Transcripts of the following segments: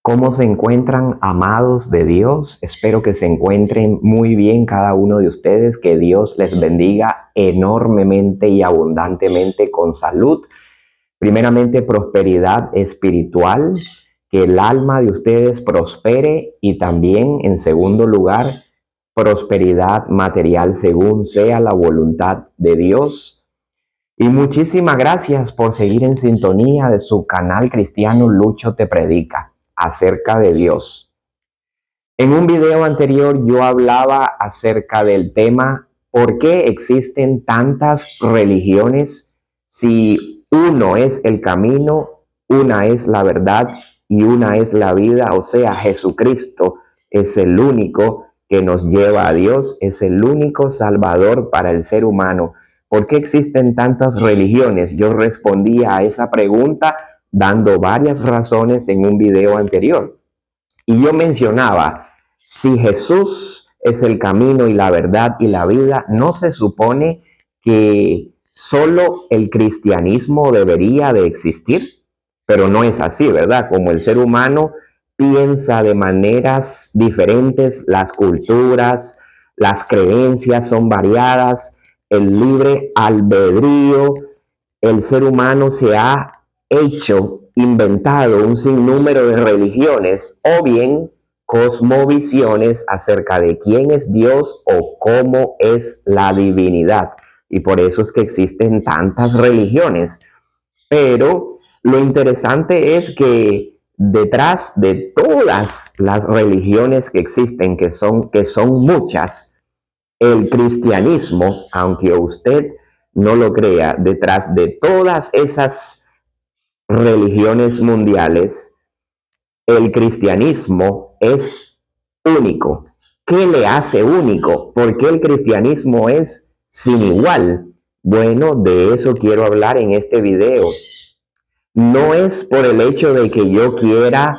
¿Cómo se encuentran, amados de Dios? Espero que se encuentren muy bien cada uno de ustedes, que Dios les bendiga enormemente y abundantemente con salud, primeramente prosperidad espiritual, que el alma de ustedes prospere y también, en segundo lugar, prosperidad material según sea la voluntad de Dios. Y muchísimas gracias por seguir en sintonía de su canal cristiano Lucho Te Predica acerca de Dios. En un video anterior yo hablaba acerca del tema ¿por qué existen tantas religiones si uno es el camino, una es la verdad y una es la vida? O sea, Jesucristo es el único que nos lleva a Dios, es el único salvador para el ser humano. ¿Por qué existen tantas religiones? Yo respondía a esa pregunta dando varias razones en un video anterior. Y yo mencionaba, si Jesús es el camino y la verdad y la vida, ¿no se supone que solo el cristianismo debería de existir? Pero no es así, ¿verdad? Como el ser humano piensa de maneras diferentes, las culturas, las creencias son variadas, el libre albedrío, el ser humano se ha inventado un sinnúmero de religiones o bien cosmovisiones acerca de quién es Dios o cómo es la divinidad. Y por eso es que existen tantas religiones. Pero lo interesante es que detrás de todas las religiones que existen, que son muchas, el cristianismo, aunque usted no lo crea, detrás de todas esas religiones mundiales, el cristianismo es único. ¿Qué le hace único? ¿Por qué el cristianismo es sin igual? Bueno, de eso quiero hablar en este video. No es por el hecho de que yo quiera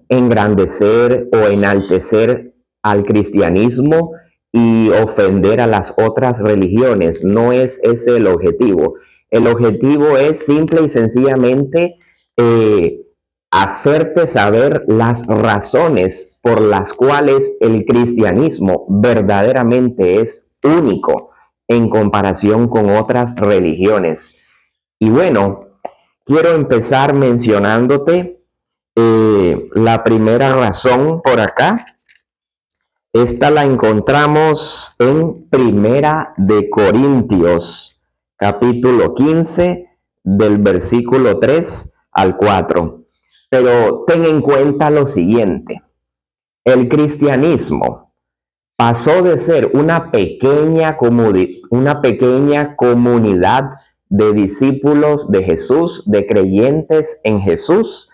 engrandecer o enaltecer al cristianismo y ofender a las otras religiones. No es ese el objetivo. El objetivo es simple y sencillamente hacerte saber las razones por las cuales el cristianismo verdaderamente es único en comparación con otras religiones. Y bueno, quiero empezar mencionándote la primera razón por acá. Esta la encontramos en Primera de Corintios, capítulo 15, del versículo 3 al 4. Pero ten en cuenta lo siguiente: el cristianismo pasó de ser una pequeña comunidad de discípulos de Jesús, de creyentes en Jesús,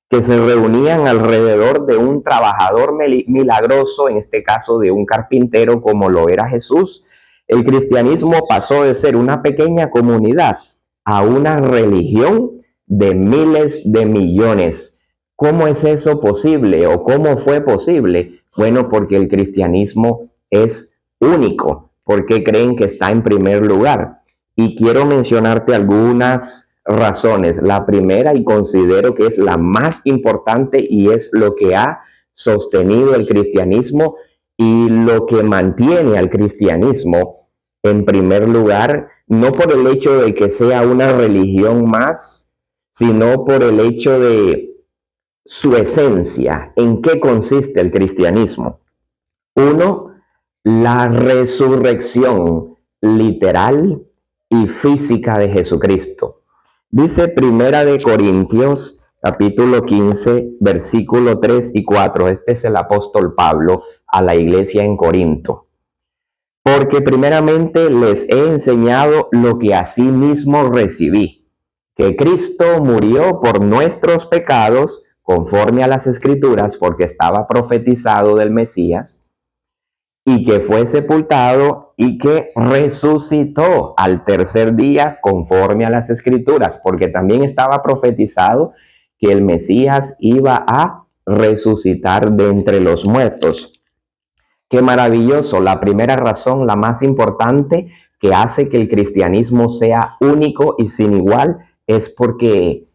que se reunían alrededor de un trabajador milagroso, en este caso de un carpintero como lo era Jesús. El cristianismo pasó de ser una pequeña comunidad a una religión de miles de millones. ¿Cómo es eso posible o cómo fue posible? Bueno, porque el cristianismo es único. ¿Por qué creen que está en primer lugar? Y quiero mencionarte algunas razones. La primera, y considero que es la más importante y es lo que ha sostenido el cristianismo y lo que mantiene al cristianismo en primer lugar, no por el hecho de que sea una religión más, sino por el hecho de su esencia. ¿En qué consiste el cristianismo? Uno, la resurrección literal y física de Jesucristo. Dice Primera de Corintios, capítulo 15, versículo 3 y 4. Este es el apóstol Pablo a la iglesia en Corinto. Porque primeramente les he enseñado lo que asimismo recibí, que Cristo murió por nuestros pecados, conforme a las Escrituras, porque estaba profetizado del Mesías, y que fue sepultado y que resucitó al tercer día conforme a las Escrituras, porque también estaba profetizado que el Mesías iba a resucitar de entre los muertos. Qué maravilloso. La primera razón, la más importante, que hace que el cristianismo sea único y sin igual, es porque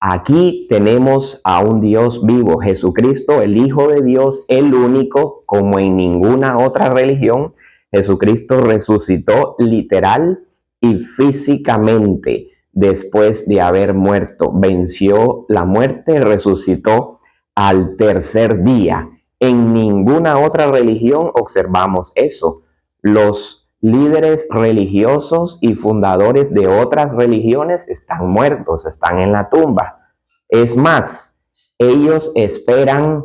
Aquí tenemos a un Dios vivo, Jesucristo, el Hijo de Dios, el único, como en ninguna otra religión. Jesucristo resucitó literal y físicamente después de haber muerto. Venció la muerte, resucitó al tercer día. En ninguna otra religión observamos eso. Los líderes religiosos y fundadores de otras religiones están muertos, están en la tumba. Es más, ellos esperan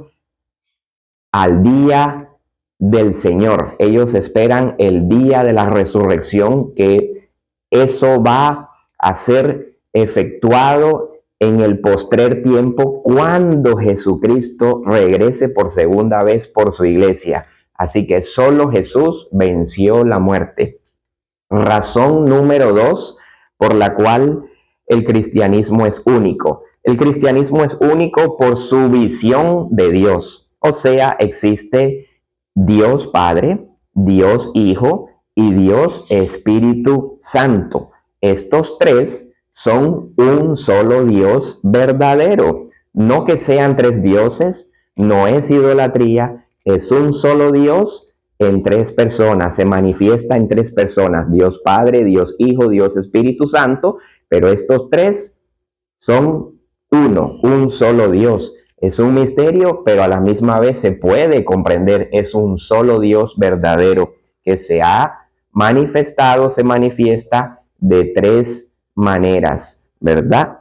al día del Señor. Ellos esperan el día de la resurrección, que eso va a ser efectuado en el postrer tiempo cuando Jesucristo regrese por segunda vez por su iglesia. Así que solo Jesús venció la muerte. Razón número 2 por la cual el cristianismo es único. El cristianismo es único por su visión de Dios. O sea, existe Dios Padre, Dios Hijo y Dios Espíritu Santo. Estos tres son un solo Dios verdadero. No que sean tres dioses, no es idolatría, es un solo Dios en tres personas, se manifiesta en tres personas, Dios Padre, Dios Hijo, Dios Espíritu Santo, pero estos tres son uno, un solo Dios. Es un misterio, pero a la misma vez se puede comprender, es un solo Dios verdadero que se ha manifestado, se manifiesta de tres maneras, ¿verdad?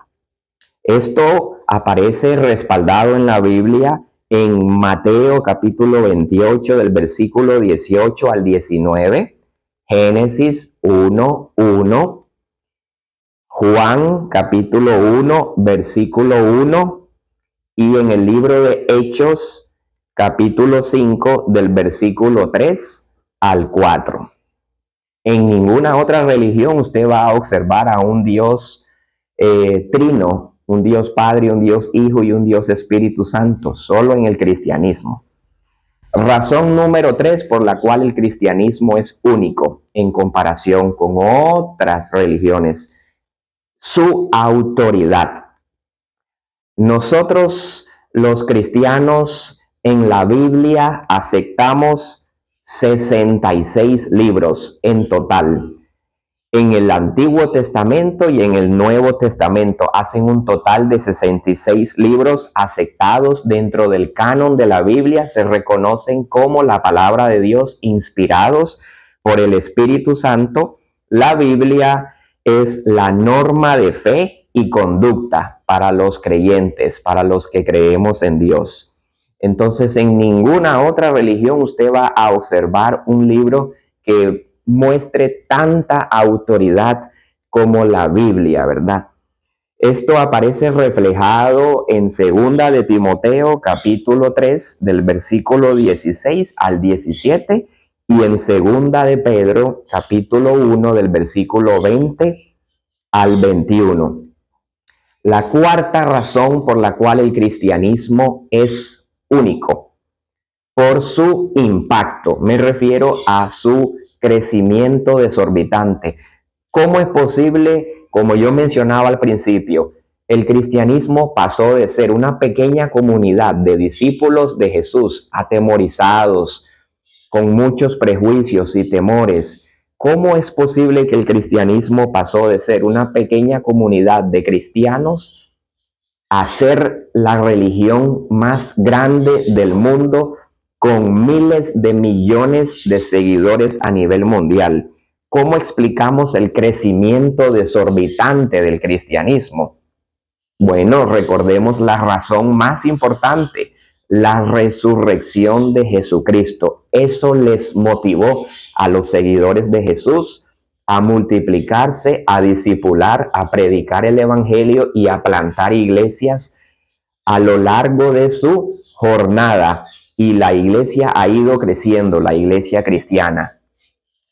Esto aparece respaldado en la Biblia en Mateo capítulo 28 del versículo 18 al 19, Génesis 1:1, Juan capítulo 1 versículo 1 y en el libro de Hechos capítulo 5 del versículo 3 al 4. En ninguna otra religión usted va a observar a un Dios trino, un Dios Padre, un Dios Hijo y un Dios Espíritu Santo, solo en el cristianismo. Razón número 3 por la cual el cristianismo es único en comparación con otras religiones: su autoridad. Nosotros, los cristianos, en la Biblia aceptamos 66 libros en total. En el Antiguo Testamento y en el Nuevo Testamento hacen un total de 66 libros aceptados dentro del canon de la Biblia. Se reconocen como la palabra de Dios, inspirados por el Espíritu Santo. La Biblia es la norma de fe y conducta para los creyentes, para los que creemos en Dios. Entonces, en ninguna otra religión usted va a observar un libro que muestre tanta autoridad como la Biblia, ¿verdad? Esto aparece reflejado en 2 de Timoteo capítulo 3 del versículo 16 al 17 y en 2 de Pedro capítulo 1 del versículo 20 al 21. La cuarta razón por la cual el cristianismo es único, por su impacto. Me refiero a su crecimiento desorbitante. ¿Cómo es posible? Como yo mencionaba al principio, el cristianismo pasó de ser una pequeña comunidad de discípulos de Jesús, atemorizados, con muchos prejuicios y temores. ¿Cómo es posible que el cristianismo pasó de ser una pequeña comunidad de cristianos a ser la religión más grande del mundo, con miles de millones de seguidores a nivel mundial? ¿Cómo explicamos el crecimiento desorbitante del cristianismo? Bueno, recordemos la razón más importante: la resurrección de Jesucristo. Eso les motivó a los seguidores de Jesús a multiplicarse, a discipular, a predicar el evangelio y a plantar iglesias a lo largo de su jornada. Y la iglesia ha ido creciendo, la iglesia cristiana.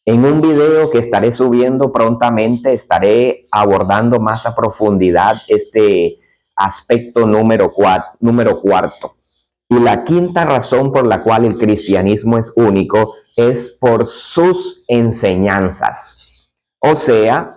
En un video que estaré subiendo prontamente estaré abordando más a profundidad este aspecto número cuarto. Y la quinta razón por la cual el cristianismo es único es por sus enseñanzas. O sea,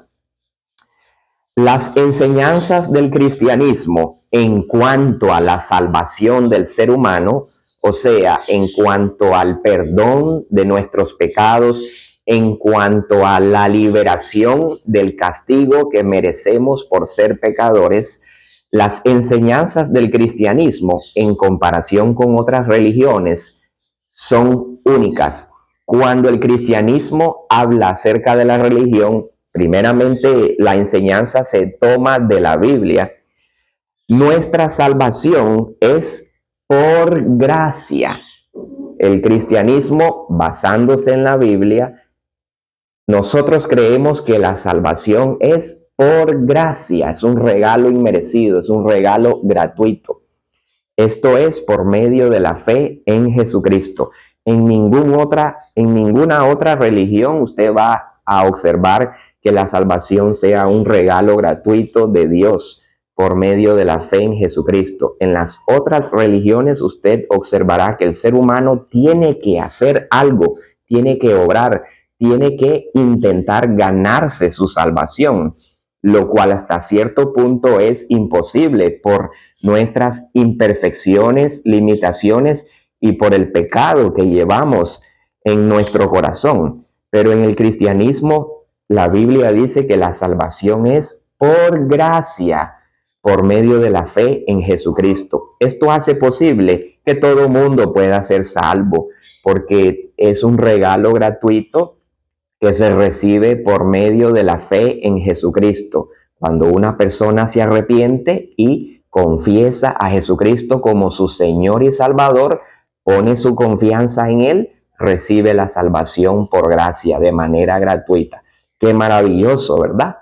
Las enseñanzas del cristianismo en cuanto a la salvación del ser humano, o sea, en cuanto al perdón de nuestros pecados, en cuanto a la liberación del castigo que merecemos por ser pecadores, las enseñanzas del cristianismo en comparación con otras religiones son únicas. Cuando el cristianismo habla acerca de la religión, primeramente la enseñanza se toma de la Biblia. Nuestra salvación es por gracia. El cristianismo, basándose en la Biblia, nosotros creemos que la salvación es por gracia, es un regalo inmerecido, es un regalo gratuito. Esto es por medio de la fe en Jesucristo. En ninguna otra religión usted va a observar que la salvación sea un regalo gratuito de Dios por medio de la fe en Jesucristo. En las otras religiones usted observará que el ser humano tiene que hacer algo, tiene que obrar, tiene que intentar ganarse su salvación, lo cual hasta cierto punto es imposible por nuestras imperfecciones, limitaciones y por el pecado que llevamos en nuestro corazón. Pero en el cristianismo, la Biblia dice que la salvación es por gracia, por medio de la fe en Jesucristo. Esto hace posible que todo mundo pueda ser salvo, porque es un regalo gratuito que se recibe por medio de la fe en Jesucristo. Cuando una persona se arrepiente y confiesa a Jesucristo como su Señor y Salvador, pone su confianza en Él, recibe la salvación por gracia de manera gratuita. Qué maravilloso, ¿verdad?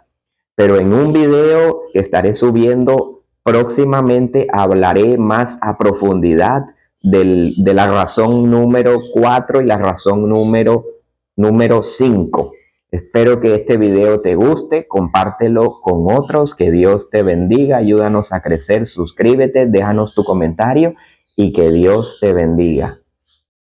Pero en un video que estaré subiendo próximamente hablaré más a profundidad de la razón número 4 y la razón número 5. Espero que este video te guste, compártelo con otros, que Dios te bendiga, ayúdanos a crecer, suscríbete, déjanos tu comentario y que Dios te bendiga.